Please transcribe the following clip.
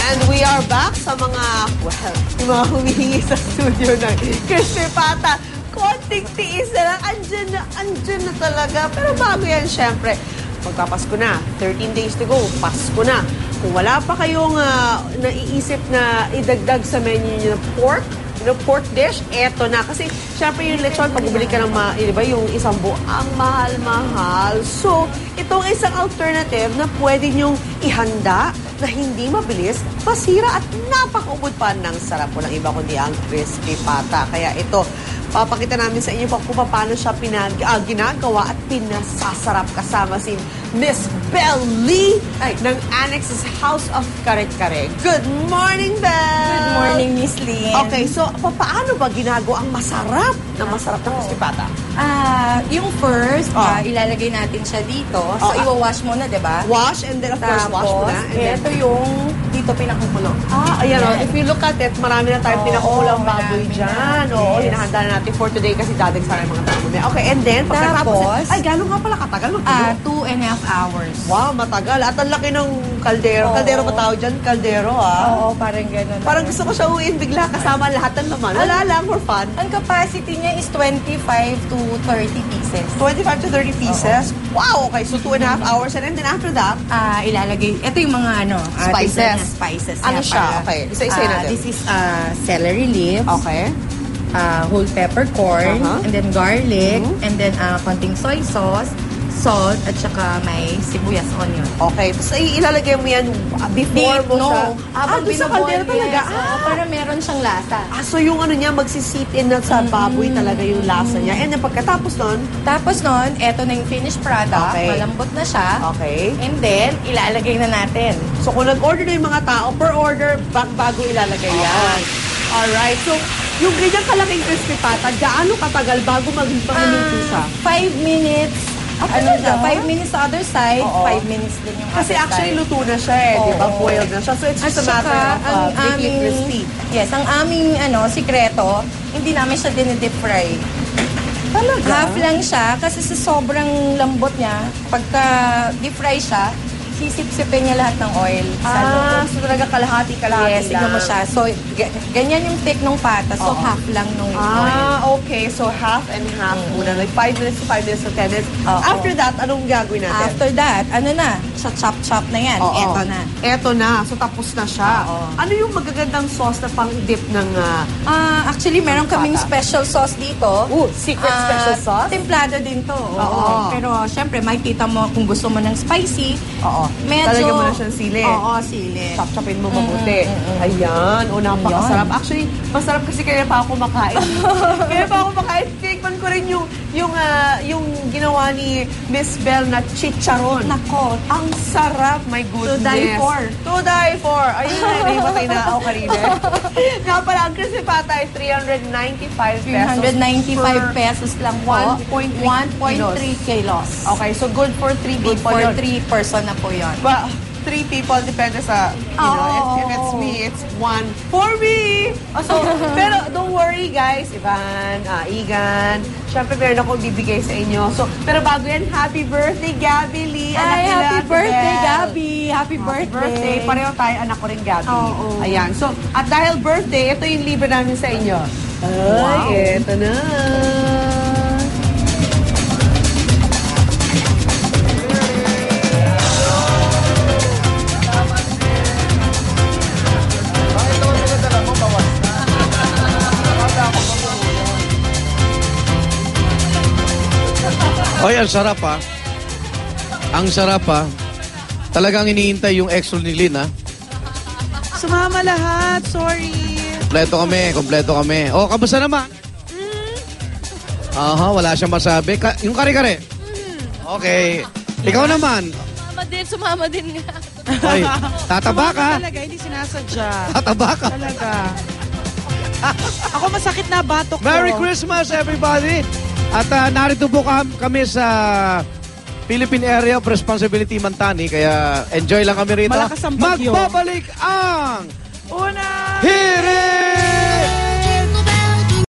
And we are back sa mga, well, yung mga humihingi sa studio ng Crispy Pata. Konting tiis na lang, andyan na talaga. Pero bago yan, syempre, magpapasko na. 13 days to go, Pasko na. Kung wala pa kayong naiisip na idagdag sa menu nyo ng pork dish, eto na. Kasi, syempre yung lechon, pag bumili ka ng diba, yung isang buo, ang mahal-mahal. So, itong isang alternative na pwede nyong ihanda na hindi mabilis, masira at napakaubod pa ng sarap. Walang iba kundi ang Crispy Pata. Kaya ito, papakita namin sa inyo kung paano siya ginagawa at pinasasarap kasama si Miss Belle Lee ng Annex's House of Kare-Kare. Good morning, Belle! Good morning, Miss Lee. Okay, so paano ba ginagawa ang masarap na Crispy Pata? Yung first, ilalagay natin siya dito. So, iwawash mo na, diba? Wash, and then of course, wash mo na. And ito yung dito pinakukulo. Ayan. If you look at it, marami na tayong pinakukulang baboy dyan. Oo, hinahanda na natin for today kasi dadagsa na yung mga tao mo. Okay, and then, pagkatapos, gano'n nga pala katagal? 2.5 hours. Wow, matagal. At ang laki ng kaldero. Kaldero ba tawag dyan? Kaldero, Oo, parang gano'n. Parang gusto ko siya uwiin bigla kasama lahat ng laman. Wala lang, for fun. Ang capacity niya is 25 to 30 pieces. 25 to 30 pieces? Wow, okay. So, 2.5 hours. And then after that, ilalagay, ito yung mga spices. Ano siya? Okay. Isa-isa natin. This is celery leaves. Okay. Whole peppercorn, and then garlic, and then konting soy sauce, salt, at saka may sibuyas, onion. Okay. Tapos ilalagay mo yan before mo siya. Doon sa kaldero talaga. Para meron siyang lasa. So yung ano niya, magsisit in na sa baboy talaga yung lasa niya. And then pagkatapos nun? Eto na yung finished product. Okay. Malambot na siya. Okay. And then, ilalagay na natin. So kung nag-order na yung mga tao, per order, bago ilalagay yan. Alright. So, yung ganyan kalaking Crispy Pata, gaano katagal bago mag-luto siya? 5 minutes. 5 minutes sa other side, 5 minutes din yung Kasi other actually side. luto na siya di ba? Boiled na siya. So it's just a matter of making it crispy. Yes, ang aming sikreto, hindi namin siya din-deep fry. Talaga? Half lang siya kasi sa sobrang lambot niya, pagka deep fry siya, sisip-sipin niya lahat ng oil sa loob. So talaga kalahati Yes, lang. tignan mo siya. So, ganyan yung thick ng pata. So, half lang nung oil. Okay. So half and half muna. Like 5 minutes to 5 minutes to 10 minutes. After that, anong gagawin natin? After that, sa chop-chop na yan. Eto na. Eto na. So tapos na siya. Ano yung magagandang sauce na pang-dip ng actually, meron kaming special sauce dito. Secret special sauce? Templado din to. Pero, syempre, makikita mo kung gusto mo ng spicy. Medyo... Talagyan mo na siyang sili. Sili. Chop-chopin mo mabuti. Ayan. Napakasarap. Actually, masarap kasi kaya pa ako makain. Tikman ko rin yung ginawa ni Miss Belle na chicharon. Nako. Ang sarap. My goodness. To die for. To die for. Ayun na, nahimatay na ako kanina. Nga pala, ang Crispy Pata ay 395 pesos. 395 pesos lang po. 1.3 kilos. Okay, so good for 3 people. Good for 3 person na po yun. But 3 people, depende sa, if it's me, it's 1 for me. So, pero don't worry guys, Igan, syempre meron akong bibigay sa inyo. So, pero bago yan, happy birthday, Gabby Lee. Happy birthday, Gabby. Happy birthday. Pareho tayo, anak ko rin, Gabby. Ayan. So, at dahil birthday, ito yung libre namin sa inyo. Ay, ito na. Ay, ang sarap Ang sarap Talagang iniintay yung extra ni Lynn Sumama lahat, sorry. Kompleto kami. Kamusta naman? Wala siyang masabi. Yung kare-kare? Okay. Ikaw naman? Sumama din nga. Ay, tataba ka? Talaga, hindi sinasadya. Tataba ka? Talaga. Ako masakit na batok ko. Merry Christmas, everybody! At narito po kami sa Philippine Area of Responsibility Mantani, kaya enjoy lang kami rito. Malakas ang bagyo. Magbabalik ang Una! Hirit!